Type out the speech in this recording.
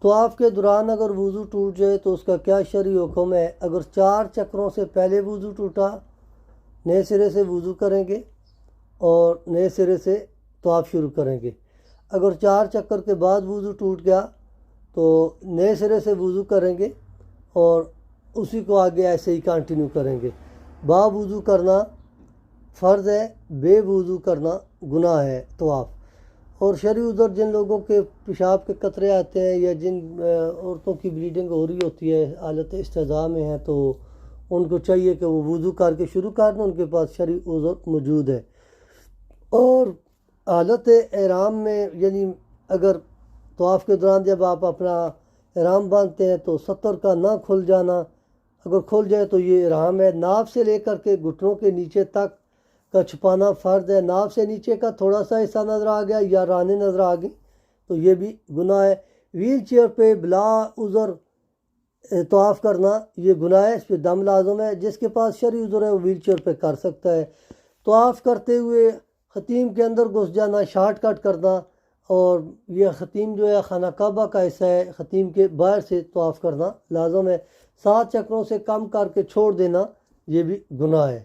طواف کے دوران اگر وضو ٹوٹ جائے تو اس کا کیا شرعی حکم ہے؟ اگر 4 چکروں سے پہلے وضو ٹوٹا، نئے سرے سے وضو کریں گے اور نئے سرے سے طواف شروع کریں گے۔ اگر 4 چکر کے بعد وضو ٹوٹ گیا تو نئے سرے سے وضو کریں گے اور اسی کو آگے ایسے ہی کنٹینیو کریں گے۔ با وضو کرنا فرض ہے، بے وضو کرنا گناہ ہے طواف۔ اور شرعی عذر جن لوگوں کے پیشاب کے قطرے آتے ہیں یا جن عورتوں کی بلیڈنگ ہو رہی ہوتی ہے، حالت استضاء میں ہیں، تو ان کو چاہیے کہ وہ وضو کر کے شروع کر دیں، ان کے پاس شرعی عذر موجود ہے۔ اور حالت احرام میں یعنی اگر طواف کے دوران جب آپ اپنا احرام باندھتے ہیں تو ستر کا نہ کھل جانا، اگر کھل جائے تو یہ احرام ہے۔ ناف سے لے کر کے گھٹنوں کے نیچے تک کا چھپانا فرض ہے۔ ناف سے نیچے کا تھوڑا سا حصہ نظر آ گیا یا رانیں نظر آ گئی تو یہ بھی گناہ ہے۔ ویل چیئر پہ بلا عذر طواف کرنا یہ گناہ ہے، اس پہ دم لازم ہے۔ جس کے پاس شرعی عذر ہے وہ ویل چیئر پہ کر سکتا ہے۔ طواف کرتے ہوئے خطیم کے اندر گھس جانا، شارٹ کٹ کرنا، اور یہ خطیم جو ہے خانہ کعبہ کا حصہ ہے، خطیم کے باہر سے طواف کرنا لازم ہے۔ 7 چکروں سے کم کر کے چھوڑ دینا یہ بھی گناہ ہے۔